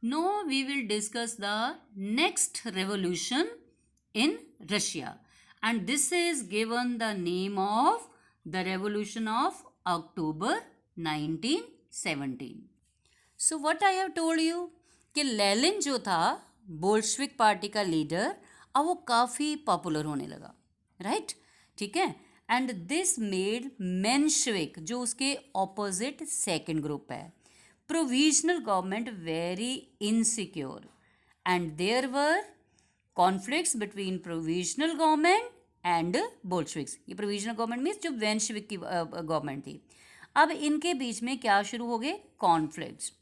Now we will discuss the next revolution in Russia, and this is given the name of the Revolution of October 1917. So what I have told you कि लेलिन जो था बोल्शविक party का leader, अब वो काफ़ी popular होने लगा, right? ठीक है. एंड दिस मेड मेंशविक, जो उसके ऑपोजिट सेकंड ग्रुप है, provisional government very insecure, and there were conflicts between provisional government and Bolsheviks. ये प्रोविजनल गवर्नमेंट मीन्स जो मेंशविक की गवर्नमेंट थी. अब इनके बीच में क्या शुरू हो गए? कॉन्फ्लिक्ट्स.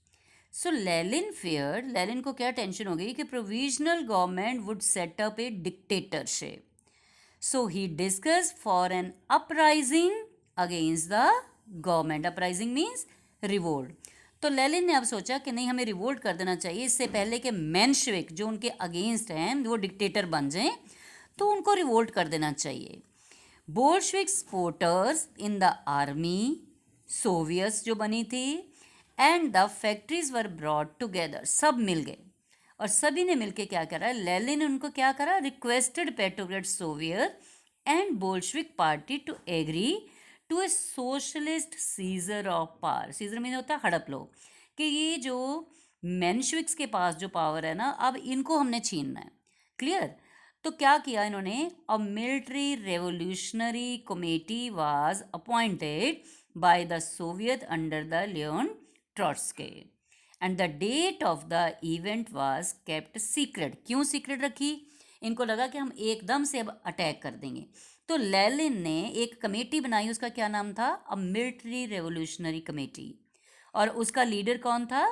सो लेलिन को क्या टेंशन हो गई कि provisional government would set up a dictatorship. So he discuss for an uprising against the government. Uprising means revolt. तो लेलिन ने अब सोचा कि नहीं, हमें रिवोल्ट कर देना चाहिए इससे पहले कि मेंशविक जो उनके अगेंस्ट हैं वो डिक्टेटर बन जाएं, तो उनको रिवोल्ट कर देना चाहिए. बोल्शविक supporters in the army, Soviets जो बनी थी, and the factories were brought together, सब मिल गए और सभी ने मिलके क्या करा? लेनिन ने उनको क्या करा? Requested Petrograd Soviet and Bolshevik party to agree to a socialist seizure of power. Seizure mean होता है हड़प लो, कि ये जो मेंशविक्स के पास जो पावर है ना, अब इनको हमने छीनना है. क्लियर? तो क्या किया इन्होंने? A military revolutionary committee was appointed by the Soviet under the Leon Trotsky, and the date of the event was kept secret. क्यों सीक्रेट रखी? इनको लगा कि हम एकदम से अब अटैक कर देंगे. तो लेलिन ने एक कमेटी बनाई, उसका क्या नाम था? अ मिलिट्री रेवोल्यूशनरी कमेटी. और उसका लीडर कौन था?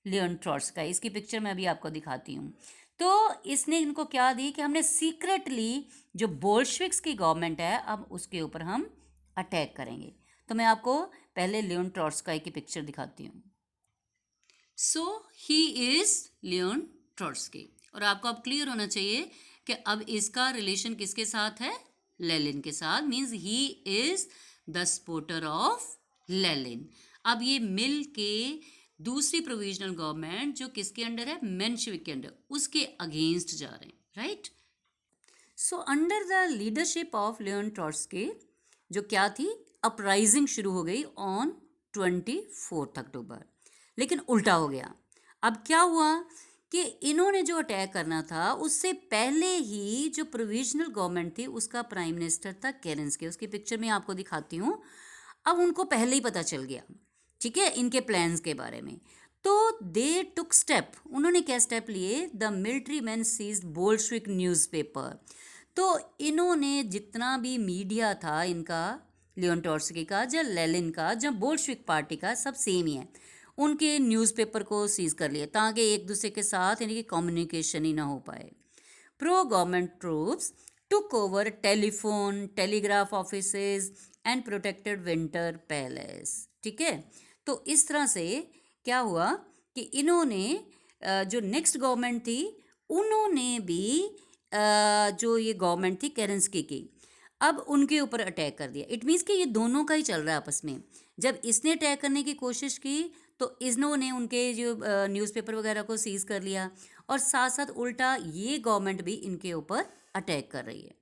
Leone Trotsky. इसकी पिक्चर मैं अभी आपको दिखाती हूँ. तो इसने इनको क्या दी कि हमने सीक्रेटली जो बोल्शविक्स की गवर्नमेंट है, अब उसके ऊपर हम अटैक करेंगे. तो मैं आपको पहले लियोन ट्रॉट्स्की की पिक्चर दिखाती हूँ. सो ही इज लियोन ट्रॉट्स्की. और आपको अब क्लियर होना चाहिए कि अब इसका रिलेशन किसके साथ है? लेलिन के साथ. Means he is the supporter of Lenin. अब ये मिल के दूसरी प्रोविजनल गवर्नमेंट जो किसके अंडर है? मेंशविक के अंडर, उसके अगेंस्ट जा रहे हैं, right? So under the leadership of Leon Trotsky जो क्या थी? अपराइजिंग शुरू हो गई ऑन 24 अक्टूबर. लेकिन उल्टा हो गया. अब क्या हुआ कि इन्होंने जो अटैक करना था उससे पहले ही जो प्रोविजनल गवर्नमेंट थी उसका प्राइम मिनिस्टर था केरेंस्की. उसकी पिक्चर में आपको दिखाती हूँ. अब उनको पहले ही पता चल गया, ठीक है, इनके प्लान्स के बारे में. तो दे टुक स्टेप. उन्होंने क्या स्टेप लिए? The military man seized Bolshevik newspaper. तो इन्होंने जितना भी मीडिया था इनका, लियोन ट्रॉट्स्की का, या लेलिन का, या बोल्शविक पार्टी का, सब सेम ही है, उनके न्यूज़पेपर को सीज कर लिया ताकि एक दूसरे के साथ इनकी कम्युनिकेशन ही ना हो पाए. Pro government troops took over telephone, telegraph offices and protected winter palace. ठीक है. तो इस तरह से क्या हुआ कि इन्होंने जो नेक्स्ट गवर्नमेंट थी उन्होंने भी जो ये गवर्नमेंट थी केरेंस्की की, अब उनके ऊपर अटैक कर दिया. इट मीन्स कि ये दोनों का ही चल रहा है आपस में. जब इसने अटैक करने की कोशिश की तो इन्होंने उनके जो न्यूज़पेपर वगैरह को सीज कर लिया, और साथ साथ उल्टा ये गवर्नमेंट भी इनके ऊपर अटैक कर रही है.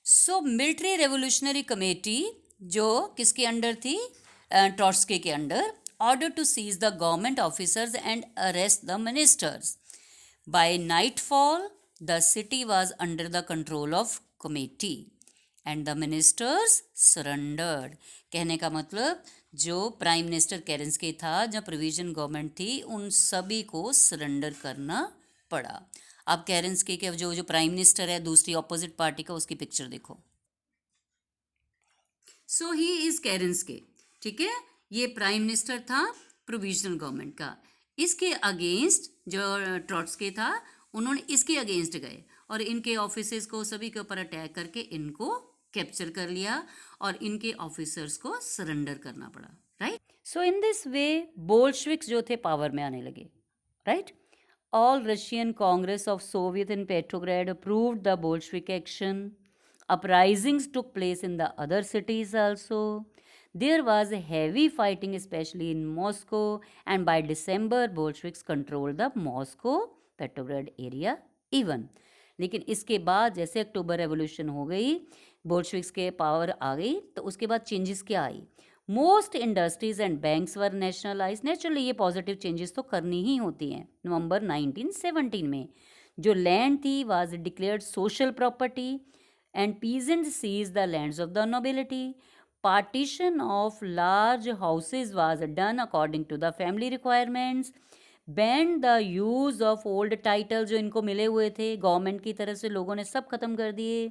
सो मिलिट्री रेवोल्यूशनरी कमेटी जो किसके अंडर थी? ट्रॉट्स्की के under. Order to seize the government officers and arrest the ministers. By nightfall the city was under the control of committee and the ministers surrendered. कहने का मतलब जो प्राइम मिनिस्टर केरेंस्की था, जो प्रोविजन गवर्नमेंट थी, उन सभी को सरेंडर करना पड़ा. अब केरेंस्की के जो प्राइम मिनिस्टर है दूसरी ऑपोजिट पार्टी का, उसकी पिक्चर देखो. सो ही इज केरेंस्की. ठीक है, ये प्राइम मिनिस्टर था प्रोविजनल गवर्नमेंट का. इसके अगेंस्ट जो ट्रॉट्स्की था, उन्होंने इसके अगेंस्ट गए और इनके ऑफिसर्स को सभी के ऊपर अटैक करके इनको कैप्चर कर लिया और इनके ऑफिसर्स को सरेंडर करना पड़ा. Right. So in this way बोल्शविक्स जो थे पावर में आने लगे. Right. All Russian congress of Soviet in Petrograd approved the बोल्शविक action. Uprisings took place in the other cities also. There was a heavy fighting, especially in Moscow, and by December, Bolsheviks controlled the Moscow, Petrograd area even. लेकिन इसके बाद जैसे अक्टूबर revolution हो गई, Bolsheviks के power आ गई, तो उसके बाद चेंजेस क्या आई? Most industries and banks were nationalise. Naturally ये पॉजिटिव चेंजेस तो करनी ही होती हैं. नवंबर 1917 में जो लैंड थी was declared social property and peasants seize the lands of the nobility. Partition of large houses was done according to the family requirements. Banned the use of old titles जो इनको मिले हुए थे गवर्नमेंट की तरफ से, लोगों ने सब खत्म कर दिए.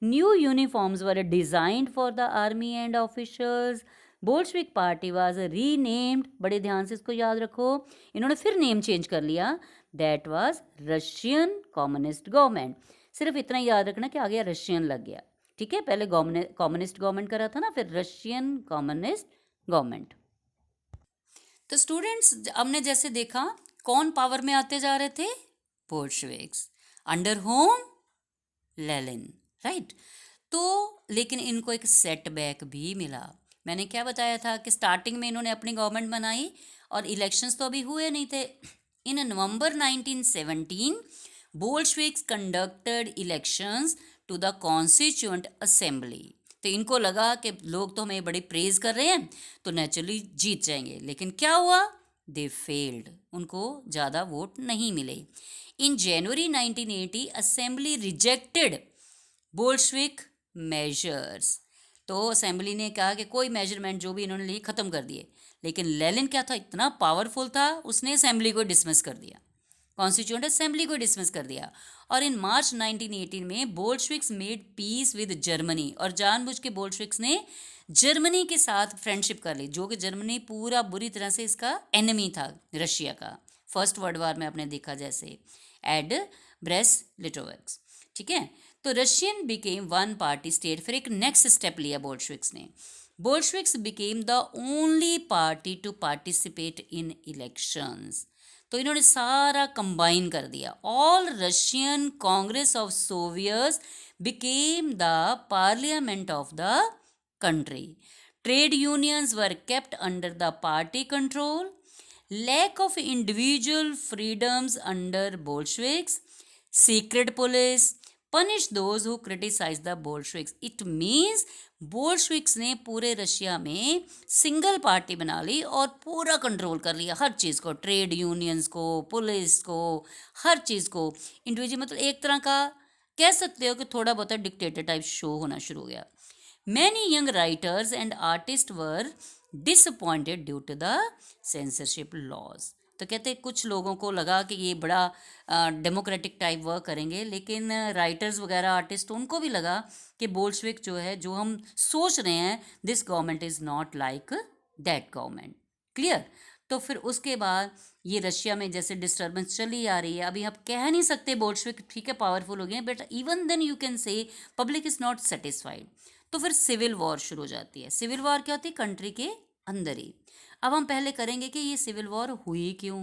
New uniforms were designed for the army and officers. Bolshevik party was renamed. बड़े ध्यान से इसको याद रखो, इन्होंने फिर नेम चेंज कर लिया. That was Russian Communist Government. सिर्फ इतना याद रखना कि आ गया रशियन लग गया. ठीक है, पहले कम्युनिस्ट गवर्नमेंट करा था ना, फिर रशियन कम्युनिस्ट गवर्नमेंट. तो स्टूडेंट्स हमने जैसे देखा कौन पावर में आते जा रहे थे? Bolsheviks under home Lenin, right. तो लेकिन इनको एक सेटबैक भी मिला. मैंने क्या बताया था कि स्टार्टिंग में इन्होंने अपनी गवर्नमेंट बनाई और इलेक्शंस तो अभी हुए नहीं थे. In November 1917 Bolsheviks conducted elections to the constituent assembly. तो इनको लगा कि लोग तो हमें बड़ी प्रेज कर रहे हैं तो नेचुरली जीत जाएंगे. लेकिन क्या हुआ? They failed. उनको ज़्यादा वोट नहीं मिले. इन जनवरी 1980 असेंबली रिजेक्टेड बोल्शेविक मेजर्स. तो असेंबली ने कहा कि कोई मेजरमेंट जो भी इन्होंने लिए ख़त्म कर दिए. लेकिन लेनिन क्या था, इतना पावरफुल था, उसने असेंबली को डिसमिस कर दिया, कॉन्स्टिट्यूएंट असेंबली को डिसमिस कर दिया. और इन मार्च 1918 में Bolsheviks made peace with Germany. और जानबूझ के बोल्शेविक्स ने जर्मनी के साथ फ्रेंडशिप कर ली, जो कि जर्मनी पूरा बुरी तरह से इसका एनिमी था रशिया का. फर्स्ट वर्ल्ड वार में आपने देखा जैसे एड ब्रेस लिटोविक्स. ठीक है, तो Russian became one party state. फिर एक नेक्स्ट स्टेप लिया बोल्शेविक्स ने. Bolsheviks became the only party to participate in elections. तो इन्होंने सारा कंबाइन कर दिया. All Russian congress of soviets became the parliament of the country. Trade unions were kept under the party control. Lack of individual freedoms under Bolsheviks. Secret police punish those who criticise the Bolsheviks. It means Bolsheviks ने पूरे Russia में single party बना ली और पूरा control कर लिया हर चीज़ को, trade unions को, पुलिस को, हर चीज़ को. इंडिविजुअल मतलब एक तरह का कह सकते हो कि थोड़ा बहुत डिक्टेटर टाइप शो होना शुरू हो गया. Many young writers and artist were disappointed due to the censorship laws. तो कहते कुछ लोगों को लगा कि ये बड़ा डेमोक्रेटिक टाइप वर्क करेंगे, लेकिन राइटर्स वगैरह आर्टिस्ट उनको भी लगा कि बोल्शेविक जो है, जो हम सोच रहे हैं, this government is not like that government. Clear. तो फिर उसके बाद ये रशिया में जैसे डिस्टर्बेंस चली आ रही है. अभी आप कह नहीं सकते बोल्शेविक ठीक है पावरफुल हो गए, but even then you can say public is not satisfied. तो फिर सिविल वॉर शुरू हो जाती है. सिविल वॉर क्या होती है? कंट्री के अंदर ही. अब हम पहले करेंगे कि ये सिविल वॉर हुई क्यों.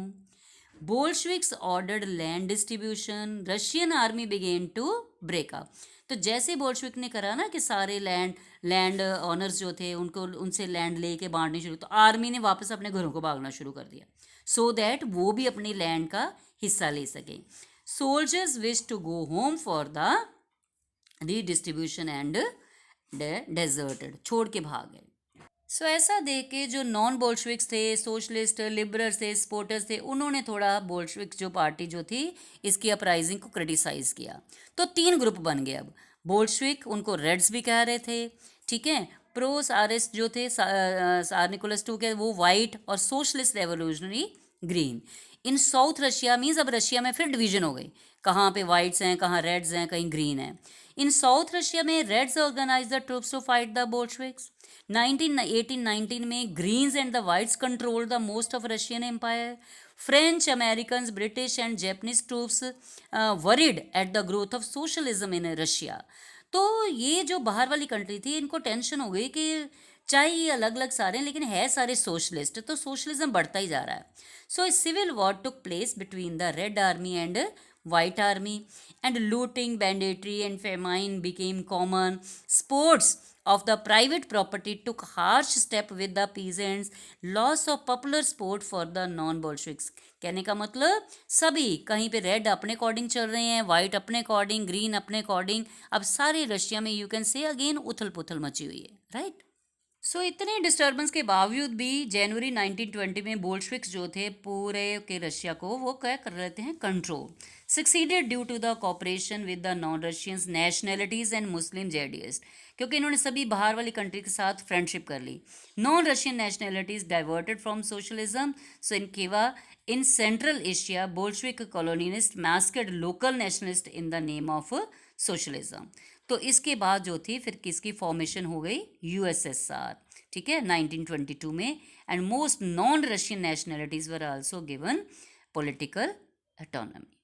Bolsheviks ordered land distribution. Russian army began to break up. तो जैसे बोल्शेविक ने करा ना कि सारे लैंड ऑनर्स जो थे उनको उनसे लैंड लेके बांटनी शुरू, तो आर्मी ने वापस अपने घरों को भागना शुरू कर दिया सो दैट वो भी अपनी लैंड का हिस्सा ले सके. Soldiers wish to go home for the redistribution and deserted, छोड़ के भाग गए. सो ऐसा देख के जो नॉन बोल्शेविक्स थे, सोशलिस्ट, लिबरल्स थे, सपोर्टर्स थे, उन्होंने थोड़ा बोल्शेविक जो पार्टी जो थी इसकी अपराइजिंग को क्रिटिसाइज किया. तो 3 ग्रुप बन गए. अब बोल्शेविक, उनको रेड्स भी कह रहे थे, ठीक है. प्रो सारिस्ट जो थे सार निकोलस II के, वो वाइट, और सोशलिस्ट रेवोल्यूशनरी ग्रीन. इन साउथ रशिया मीन्स अब रशिया में फिर डिवीजन हो गई, कहाँ पे वाइट्स हैं, कहाँ रेड्स हैं, कहीं ग्रीन हैं. इन साउथ रशिया में reds organise the troops to fight the Bolsheviks. 1819 में greens and the whites control the most of Russian empire. French, American, British and Japanese troops worried at the growth of socialism in Russia. तो ये जो बाहर वाली country थी, इनको tension हो गई कि चाहे ये अलग अलग सारे हैं लेकिन है सारे सोशलिस्ट, तो सोशलिज्म बढ़ता ही जा रहा है. So civil war took place between the red army and white army, and looting, banditry and famine became common. Sports of the private property took harsh step with the peasants, loss of popular support for the non-Bolsheviks. कहने का मतलब सभी कहीं पे red अपने according चल रहे हैं, वाइट अपने अकॉर्डिंग, ग्रीन अपने अकॉर्डिंग, अब सारे रशिया में यू कैन से अगेन उथल पुथल मची हुई है, राइट। सो इतने डिस्टर्बेंस के बावजूद भी जनवरी 1920 में बोल्शविक्स जो थे पूरे के रशिया को वो क्या कर रहे थे, control, succeeded due to the cooperation with the non Russians nationalities and Muslim jadidist, क्योंकि इन्होंने सभी बाहर वाली कंट्री के साथ फ्रेंडशिप कर ली। Non Russian nationalities diverted from socialism, so in Khiva in Central Asia Bolshevik colonist massacred local nationalist in the name of socialism. तो इसके बाद जो थी फिर किसकी फॉर्मेशन हो गई, यूएसएसआर, ठीक है, 1922 में, and most non Russian nationalities were also given political autonomy.